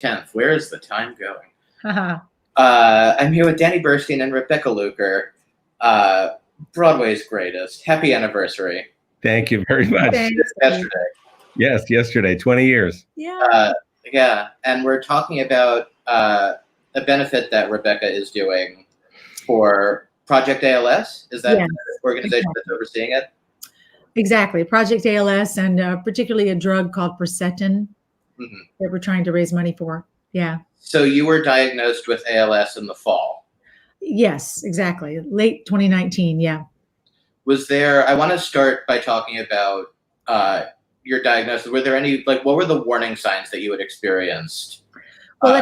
10th. Where is the time going? Haha. I'm here with Danny Burstein and Rebecca Luker, Broadway's greatest. Happy anniversary. Thank you very much. Thanks. Yesterday. Yes, yesterday, 20 years. Yeah. Yeah, and we're talking about a benefit that Rebecca is doing for Project ALS. Is that Yes, the organization that's overseeing it? Exactly. Project ALS, and particularly a drug called Burstein Mm-hmm. that we're trying to raise money for. Yeah. So you were diagnosed with ALS in the fall. Yes, exactly. Late 2019. Yeah. Was there, I want to start by talking about your diagnosis. Were there any, what were the warning signs that you had experienced? Well,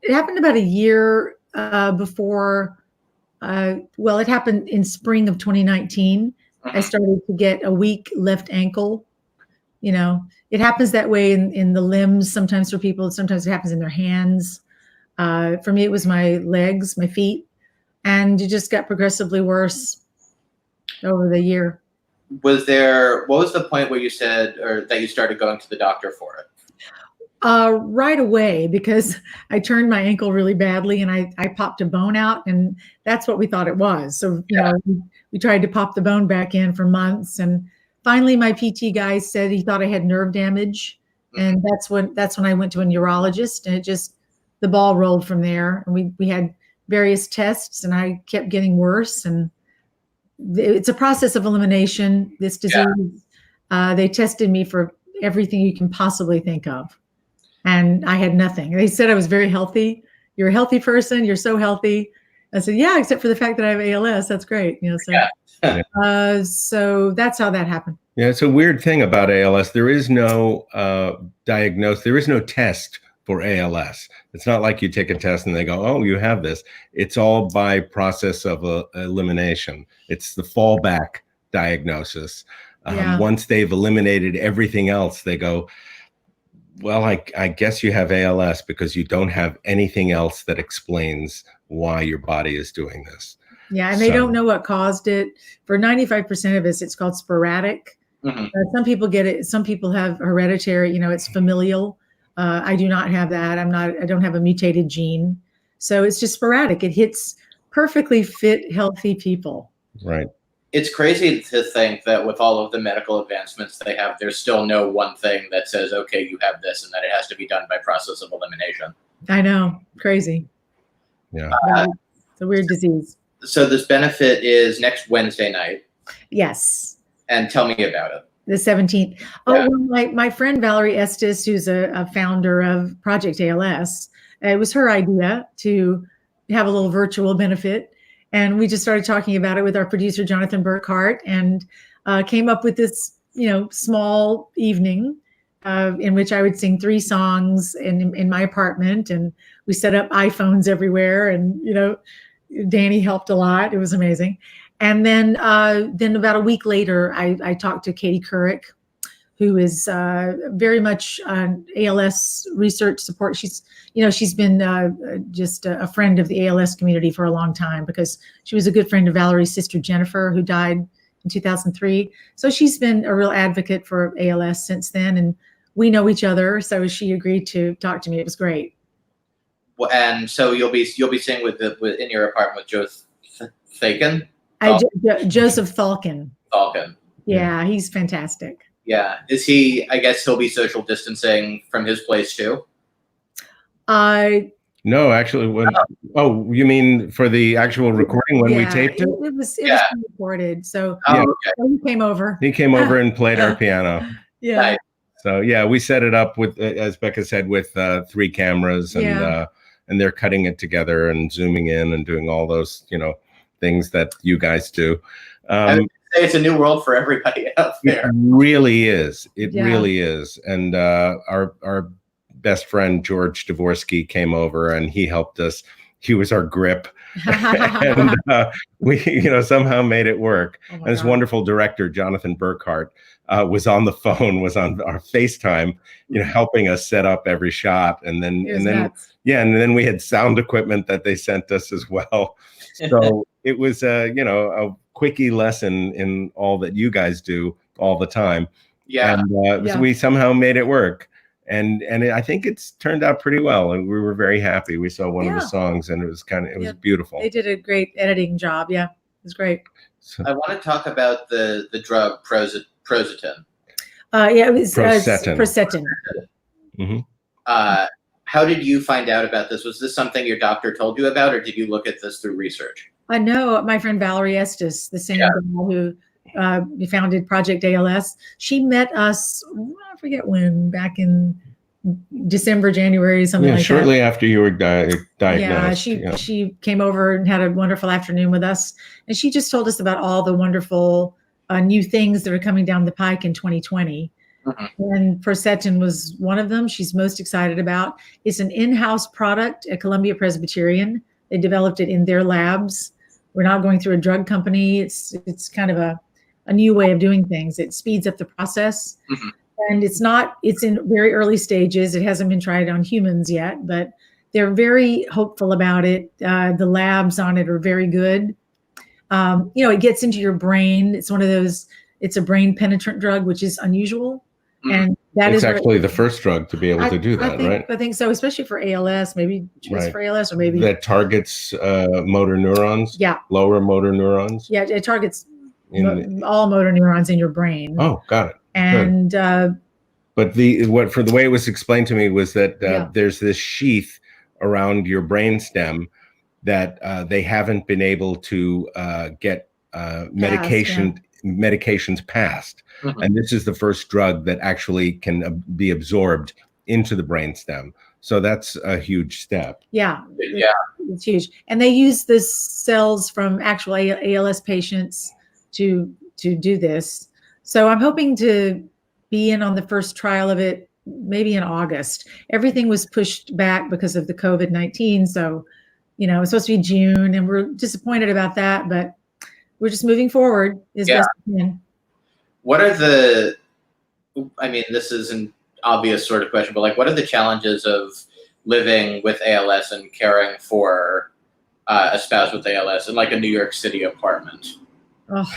it happened about a year before. Well, it happened in spring of 2019. Mm-hmm. I started to get a weak left ankle. You know, it happens that way in the limbs sometimes for people. Sometimes it happens in their hands. For me, it was my legs, my feet, and it just got progressively worse over the year. What was the point where you said, or that you started going to the doctor for it? Right away, because I turned my ankle really badly and I popped a bone out, and that's what we thought it was. So, you know, we tried to pop the bone back in for months, and finally my PT guy said he thought I had nerve damage. Mm-hmm. And that's when I went to a neurologist, and the ball rolled from there. And we had various tests, and I kept getting worse, and it's a process of elimination, this disease. Yeah. They tested me for everything you can possibly think of. And I had nothing. They said I was very healthy. You're a healthy person. You're so healthy. I said, yeah, except for the fact that I have ALS. That's great. You know, so, so that's how that happened. Yeah, it's a weird thing about ALS. There is no diagnosis. There is no test for ALS. It's not like you take a test and they go, oh, you have this. It's all by process of elimination. It's the fallback diagnosis. Once they've eliminated everything else, they go, well, I guess you have ALS because you don't have anything else that explains why your body is doing this. Yeah, and they don't know what caused it. For 95% of us, it's called sporadic. Mm-hmm. Some people get it. Some people have hereditary, you know, it's familial. I do not have that. I don't have a mutated gene. So it's just sporadic. It hits perfectly fit, healthy people. Right. It's crazy to think that with all of the medical advancements they have, there's still no one thing that says, okay, you have this, and that it has to be done by process of elimination. I know. Crazy. Yeah. It's a weird disease. So this benefit is next Wednesday night. Yes. And tell me about it. The 17th. Oh, well, my friend Valerie Estes, who's a founder of Project ALS, it was her idea to have a little virtual benefit. And we just started talking about it with our producer, Jonathan Burkhart, and came up with this, you know, small evening in which I would sing 3 songs in my apartment. And we set up iPhones everywhere. And, you know, Danny helped a lot. It was amazing. And then about a week later, I talked to Katie Couric, who is very much ALS research support. She's been just a friend of the ALS community for a long time because she was a good friend of Valerie's sister, Jennifer, who died in 2003. So she's been a real advocate for ALS since then. And we know each other. So she agreed to talk to me. It was great. Well, and so you'll be singing in your apartment with Joe Thakin? Joseph Thalkin. Thalkin. Yeah, he's fantastic. Yeah. Is he, I guess he'll be social distancing from his place too? No, actually, oh, you mean for the actual recording when we taped it? It was recorded. So, so he came over. He came over and played our piano. Yeah. Nice. So yeah, we set it up with, as Becca said, with 3 cameras, and they're cutting it together and zooming in and doing all those, you know, things that you guys do. I would say it's a new world for everybody out there. It really is. It really is. And our best friend George Dvorsky came over and he helped us. He was our grip, and we, you know, somehow made it work. And this wonderful director, Jonathan Burkhart, was on the phone, was on our FaceTime, you know, helping us set up every shot. And then we had sound equipment that they sent us as well. So it was a quickie lesson in all that you guys do all the time. Yeah. And we somehow made it work. I think it's turned out pretty well, and we were very happy. We saw one of the Yeah. songs, and it was beautiful. They did a great editing job. Yeah, it was great. So, I want to talk about the drug Prozatin. Yeah, it was Prozatin. Prozatin. Mm-hmm. How did you find out about this? Was this something your doctor told you about, or did you look at this through research? I know my friend Valerie Estes, the same girl who founded Project ALS. She met us, I forget when, back in December, January, something like that. Shortly after you were diagnosed. Yeah, she came over and had a wonderful afternoon with us, and she just told us about all the wonderful new things that are coming down the pike in 2020. Mm-hmm. And Prozatin was one of them she's most excited about. It's an in-house product at Columbia Presbyterian. They developed it in their labs. We're not going through a drug company. It's kind of a new way of doing things. It speeds up the process. Mm-hmm. And it's in very early stages. It hasn't been tried on humans yet, but they're very hopeful about it. The labs on it are very good. It gets into your brain. It's one of those, it's a brain penetrant drug, which is unusual. And it's actually the first drug to be able to do that, right? I think so, especially for ALS, maybe just for ALS, or maybe that targets motor neurons. Yeah, lower motor neurons. Yeah, it targets all motor neurons in your brain. Oh, got it. And but the way it was explained to me was that there's this sheath around your brain stem that they haven't been able to get medications passed. Mm-hmm. And this is the first drug that actually can be absorbed into the brainstem. So that's a huge step. Yeah, it's huge. And they use the cells from actual ALS patients to do this. So I'm hoping to be in on the first trial of it maybe in August. Everything was pushed back because of the COVID-19. So, it's supposed to be June, and we're disappointed about that, but we're just moving forward as best we can. What are this is an obvious sort of question, but what are the challenges of living with ALS and caring for a spouse with ALS in a New York City apartment? Oh,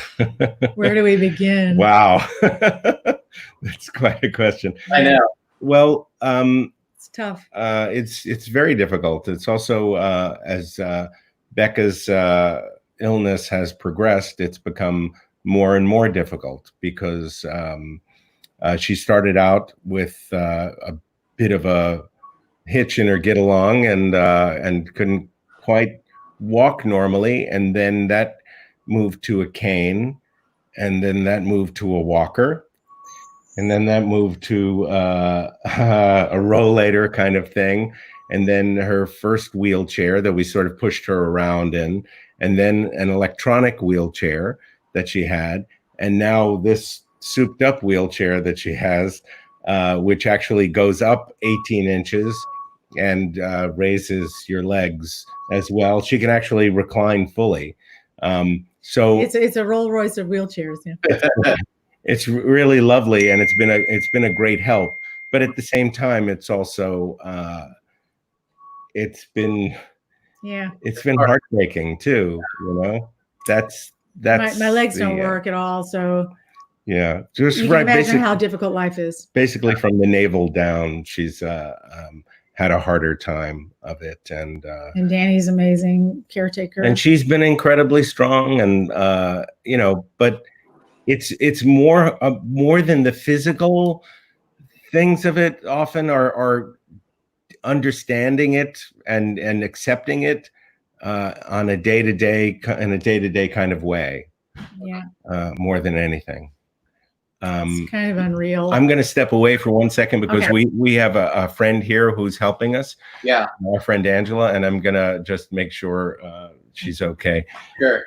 where do we begin? Wow. That's quite a question. I know. Well, it's tough. It's very difficult. It's also, as Becca's illness has progressed, it's become more and more difficult because she started out with a bit of a hitch in her get along and couldn't quite walk normally, and then that moved to a cane, and then that moved to a walker, and then that moved to a rollator kind of thing, and then her first wheelchair that we sort of pushed her around in, and then an electronic wheelchair that she had, and now this souped up wheelchair that she has, which actually goes up 18 inches and raises your legs as well. She can actually recline fully. So it's a Rolls Royce of wheelchairs. Yeah. It's really lovely, and it's been a great help. But at the same time, it's also it's been heartbreaking too. That's my legs don't work at all. So yeah, just you can imagine how difficult life is. Basically, from the navel down, she's had a harder time of it, and Danny's amazing caretaker, and she's been incredibly strong, and but it's more than the physical things of it. Often are understanding it and accepting it on a day-to-day kind of way. Yeah, more than anything. It's kind of unreal. I'm going to step away for 1 second because we have a friend here who's helping us. Yeah. Our friend Angela, and I'm going to just make sure she's okay. Sure.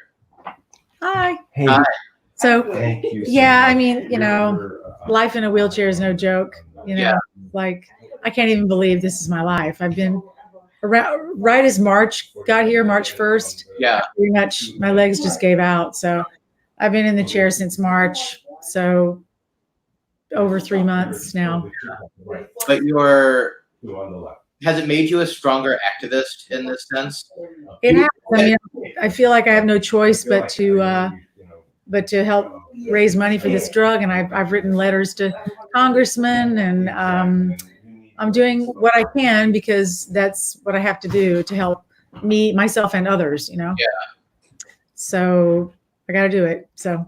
Hi. Hey. Hi. So, thank you so I much. mean, life in a wheelchair is no joke. I can't even believe this is my life. I've been right as March got here, March 1st. Yeah. Pretty much my legs just gave out. So I've been in the chair since March. So over 3 months now. But has it made you a stronger activist in this sense? It has. I mean, I feel like I have no choice but to help raise money for this drug. And I've written letters to congressmen and I'm doing what I can because that's what I have to do to help me, myself, and others. You know. Yeah. So I got to do it. So.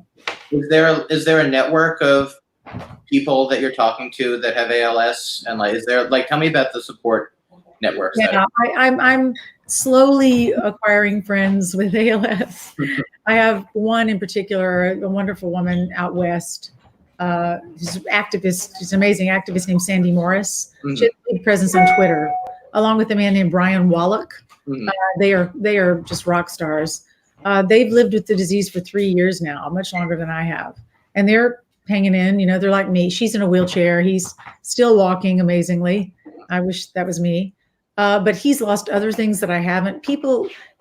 Is there a network of people that you're talking to that have ALS, and like, is there like, tell me about the support networks? Yeah, I'm slowly acquiring friends with ALS. I have one in particular, a wonderful woman out west, who's an activist. She's an amazing activist named Sandy Morris. Mm-hmm. She has a big presence on Twitter, along with a man named Brian Wallach. Mm-hmm. They are just rock stars. They've lived with the disease for 3 years now, much longer than I have, and they're hanging in. You know, they're like me. She's in a wheelchair. He's still walking amazingly. I wish that was me. But he's lost other things that I haven't.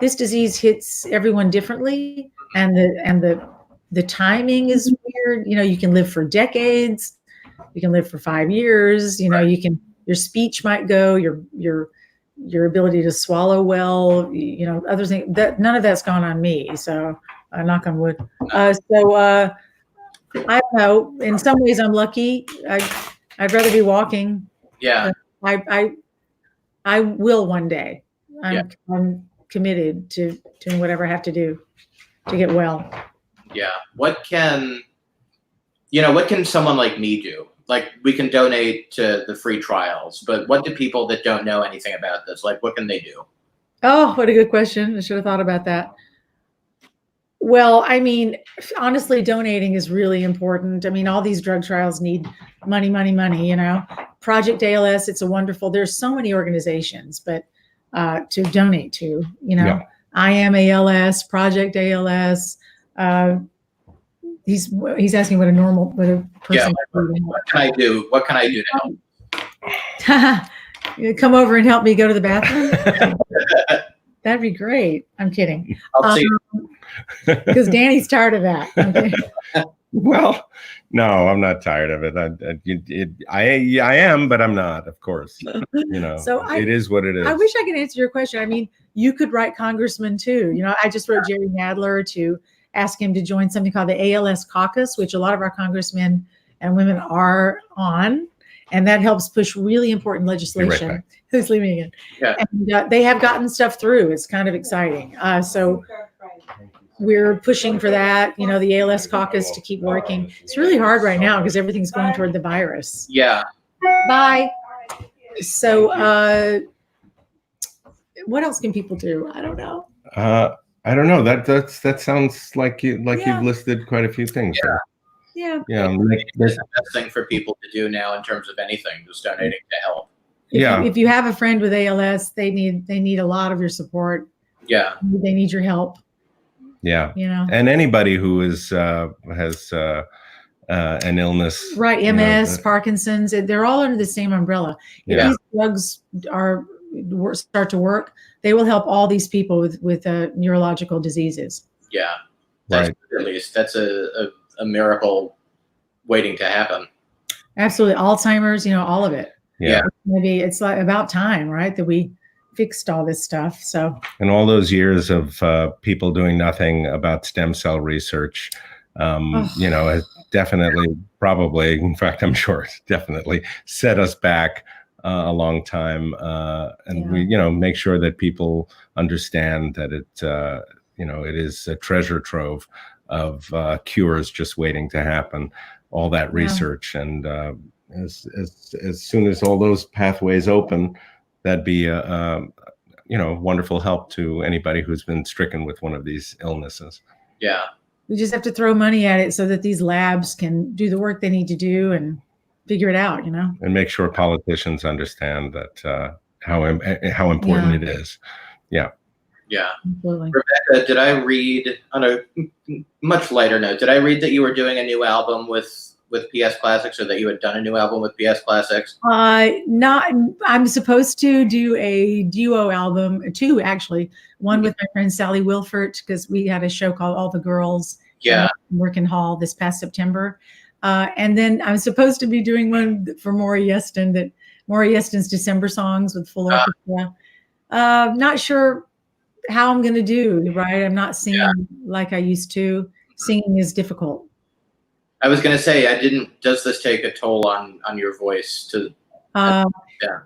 This disease hits everyone differently, and the timing is weird. You know, you can live for decades, you can live for 5 years. You know, your speech might go, your ability to swallow well. You know, other things that none of that's gone on me. So, knock on wood. I don't know. In some ways, I'm lucky. I'd rather be walking. Yeah. I will one day. I'm committed to doing whatever I have to do to get well. Yeah. What can someone like me do? Like, we can donate to the free trials, but what do people that don't know anything about this, like, what can they do? Oh, what a good question. I should have thought about that. Well, I mean, honestly, donating is really important. I mean, all these drug trials need money, money, money, you know. Project ALS, there's so many organizations, but to donate to, you know, yeah. I am ALS, Project ALS. He's asking what a person. Yeah, what can I do? What can I do to help? Come over and help me go to the bathroom. That'd be great. I'm kidding. I'll see you. Because Danny's tired of that. Okay. Well, no, I'm not tired of it. I am, but I'm not, of course. You know, so it is what it is. I wish I could answer your question. I mean, you could write congressman too. You know, I just wrote Jerry Nadler to ask him to join something called the ALS caucus, which a lot of our congressmen and women are on. And that helps push really important legislation. Right. Who's leaving again? Yeah. And they have gotten stuff through. It's kind of exciting. So we're pushing for that, you know, the ALS caucus to keep working. It's really hard right now because everything's going toward the virus. Yeah. Bye. So what else can people do? I don't know. I don't know. That sounds like you've listed quite a few things. Yeah. Yeah. Yeah. It's the best thing for people to do now in terms of anything, just donating to help. If you have a friend with ALS, they need a lot of your support. Yeah. They need your help. Yeah. You know. And anybody who has an illness. Right. MS, Parkinson's, they're all under the same umbrella. If these drugs start to work, they will help all these people with neurological diseases. Yeah. That's at least that's a miracle waiting to happen. Absolutely. Alzheimer's, you know, all of it. Yeah. Maybe it's like about time, right, that we fixed all this stuff. So, and all those years of people doing nothing about stem cell research, you know, has definitely, probably, in fact, I'm sure it's definitely set us back a long time. And we, you know, make sure that people understand that you know, it is a treasure trove of cures just waiting to happen, all that research. And as soon as all those pathways open, that'd be you know, wonderful help to anybody who's been stricken with one of these illnesses. Yeah. We just have to throw money at it so that these labs can do the work they need to do and figure it out, you know. And make sure politicians understand that how important it is. Yeah. Yeah. Absolutely. Rebecca, did I read, on a much lighter note, did I read that you were doing a new album with PS Classics, or that you had done a new album with PS Classics? I'm supposed to do a duo album, two actually. One with my friend Sally Wilfert, because we had a show called All the Girls in Working Hall this past September. And then I'm supposed to be doing one for Maury Yeston, Maury Yeston's December songs with full orchestra. Not sure how I'm going to do, right? I'm not singing like I used to. Singing is difficult. I was going to say, does this take a toll on your voice to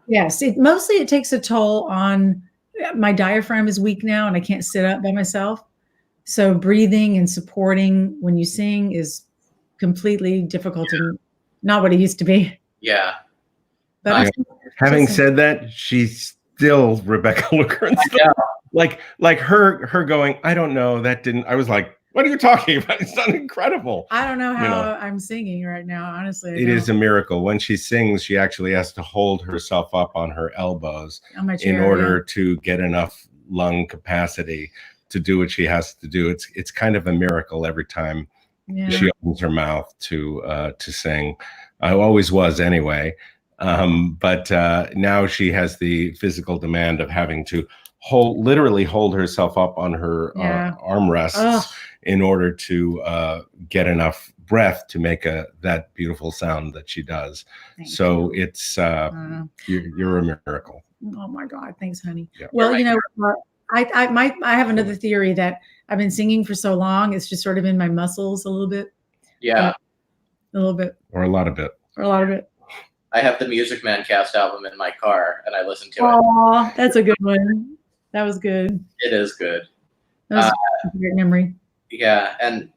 Yes, mostly it takes a toll on my diaphragm is weak now and I can't sit up by myself. So breathing and supporting when you sing is completely difficult and not what it used to be. Yeah. But having said that, she's still Rebecca Luker. Like her going, I don't know, that didn't, I was like, what are you talking about? It's not incredible. I don't know how I'm singing right now, honestly. It is a miracle. When she sings, she actually has to hold herself up on her elbows in order to get enough lung capacity to do what she has to do. It's kind of a miracle every time she opens her mouth to sing. I always was anyway. But now she has the physical demand of having to literally hold herself up on her armrests in order to get enough breath to make that beautiful sound that she does. So it's you're a miracle. Oh my God, thanks, honey. Yeah. Well, you know, I have another theory that I've been singing for so long, it's just sort of in my muscles a little bit. Yeah, a little bit, or a lot of it, or a lot of it. I have the Music Man cast album in my car, and I listen to it. Oh, that's a good one. That was good. It is good. That was a great memory. Yeah, and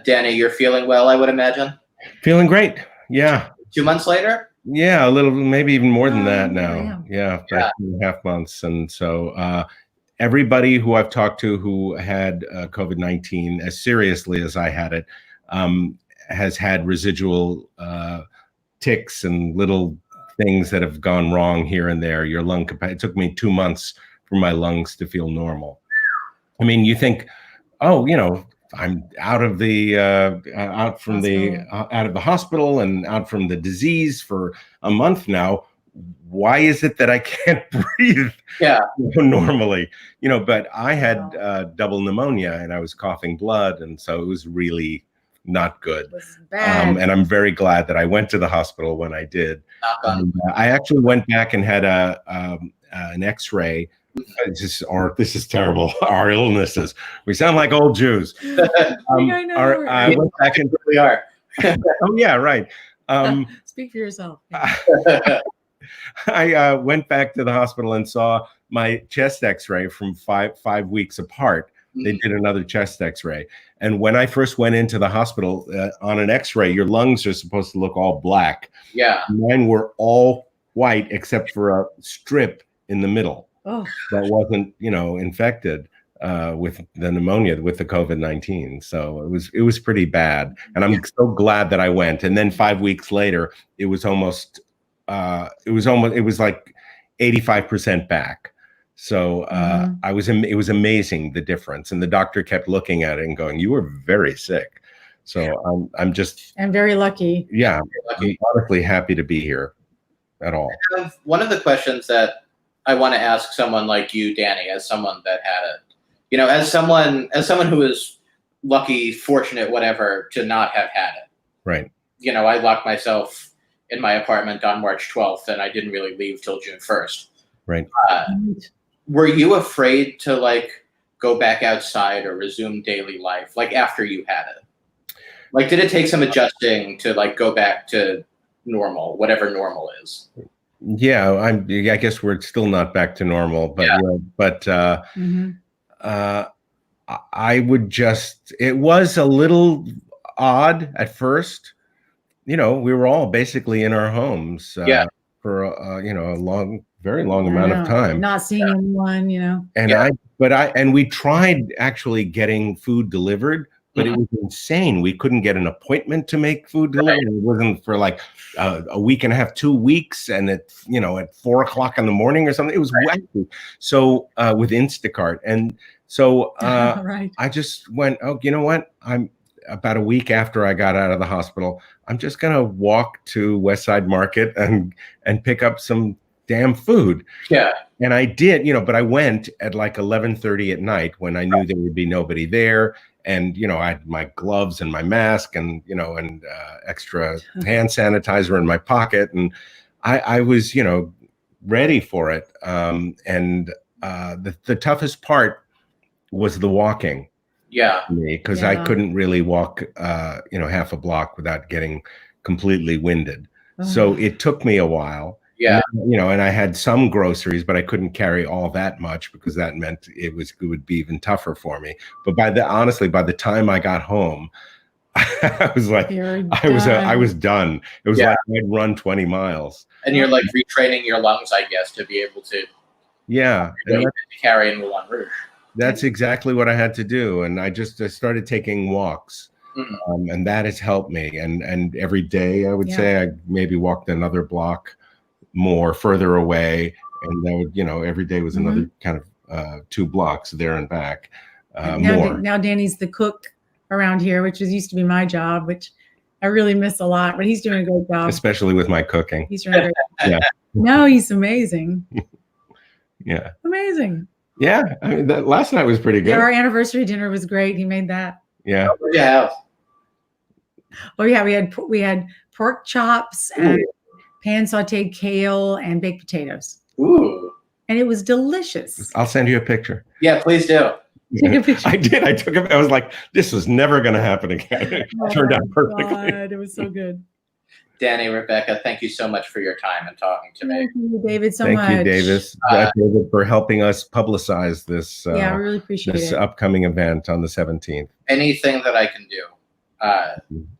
Danny, you're feeling well, I would imagine? Feeling great, yeah. 2 months later? Yeah, a little, maybe even more than that now. Yeah, 2.5 months. And so everybody who I've talked to who had COVID-19 as seriously as I had it has had residual tics and little things that have gone wrong here and there. Your lung capacity, it took me 2 months for my lungs to feel normal. I mean, you think, oh, you know, I'm out of the out of the hospital and out from the disease for a month now. Why is it that I can't breathe normally? You know, but I had double pneummonia and I was coughing blood, and so it was really not good. It was bad. And I'm very glad that I went to the hospital when I did. I actually went back and had an X-ray. This is terrible. Our illnesses. We sound like old Jews. I went back and really are. Oh yeah, right. Speak for yourself. I went back to the hospital and saw my chest X-ray from five weeks apart. They did another chest X-ray, and when I first went into the hospital on an X-ray, your lungs are supposed to look all black. Yeah, mine were all white except for a strip in the middle. Oh. That wasn't, you know, infected with the pneumonia, with the COVID-19. So it was pretty bad. And I'm so glad that I went. And then 5 weeks later, it was like 85% back. So it was amazing, the difference. And the doctor kept looking at it and going, you were very sick. So I'm very lucky. Yeah, I'm honestly happy to be here at all. One of the questions that I want to ask someone like you, Danny, as someone that had it, you know, as someone who is lucky, fortunate, whatever, to not have had it. Right. You know, I locked myself in my apartment on March 12th, and I didn't really leave till June 1st. Right. Were you afraid to like go back outside or resume daily life, like after you had it? Like, did it take some adjusting to like go back to normal, whatever normal is? Yeah, I guess we're still not back to normal, but I would just, it was a little odd at first. You know, we were all basically in our homes for a very long amount of time. Not seeing anyone, you know. And we tried actually getting food delivered, but it was insane. We couldn't get an appointment to make food delivered. It wasn't for like a week and a half, 2 weeks, and at 4 o'clock in the morning or something. It was wacky. So with Instacart, and so I just went, oh, you know what? I'm about a week after I got out of the hospital. I'm just gonna walk to West Side Market and pick up some damn food. Yeah. And I did, but I went at like 11:30 at night when I knew there would be nobody there. And, I had my gloves and my mask and, and extra hand sanitizer in my pocket. And I was, ready for it. And the toughest part was the walking. Yeah. Because I couldn't really walk, half a block without getting completely winded. So it took me a while. Yeah. And then, and I had some groceries, but I couldn't carry all that much because that meant it would be even tougher for me. But honestly, by the time I got home, I was like, I was done. It was like I'd run 20 miles. And you're like retraining your lungs, I guess, to be able to carry in Moulin Rouge. That's exactly what I had to do. And I started taking walks. Mm-hmm. And that has helped me. And every day, I would say, I maybe walked another block more further away. And that would, every day was another kind of 2 blocks there and back. Now Danny's the cook around here, which used to be my job, which I really miss a lot, but he's doing a great job. Especially with my cooking. He's doing a great job. Yeah. No, he's amazing. Yeah. Amazing. Yeah. I mean, that last night was pretty good. Yeah, our anniversary dinner was great. He made that. Yeah. Yeah. Oh yeah, we had pork chops and pan sauteed kale and baked potatoes. Ooh. And it was delicious. I'll send you a picture. Yeah, please do. I did. I took it. I was like, this was never going to happen again. It turned out perfectly. God, it was so good. Danny, Rebecca, thank you so much for your time and talking to me. Thank you, David, so much. Thank you, David, for helping us publicize this. I really appreciate this upcoming event on the 17th. Anything that I can do.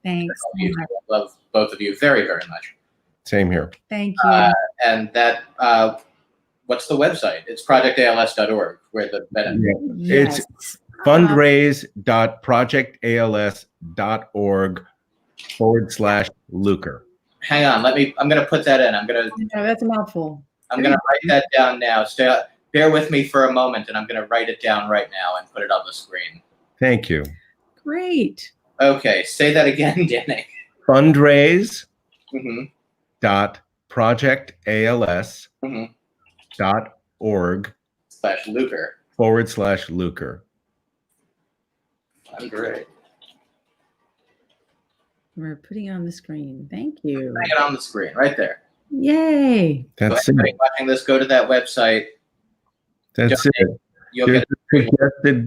Thanks. I love both of you very, very much. Same here. Thank you. And that, what's the website? It's projectals.org, where the benefit. It's fundraise.projectals.org/Luker. Hang on, I'm going to put that in. That's a mouthful. I'm going to write that down now. Bear with me for a moment, and I'm going to write it down right now and put it on the screen. Thank you. Great. Okay, say that again, Danny. Fundraise. .projectals.org/Luker. I'm great. We're putting it on the screen. Thank you. Putting it on the screen right there. Yay. That's it. Watching this, go to that website. That's it.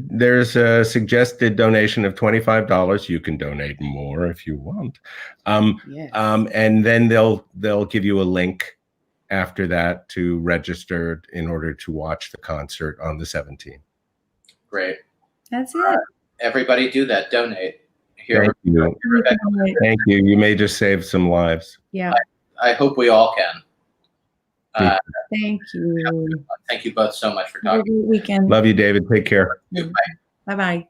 There's a suggested donation of $25. You can donate more if you want. And then they'll give you a link after that to register in order to watch the concert on the 17th. Great. That's it. Everybody do that. Donate. Thank you. Thank you. You may just save some lives. Yeah. I hope we all can. Thank you. Thank you both so much for talking. Have a good weekend. Love you, David. Take care. Bye. Bye-bye.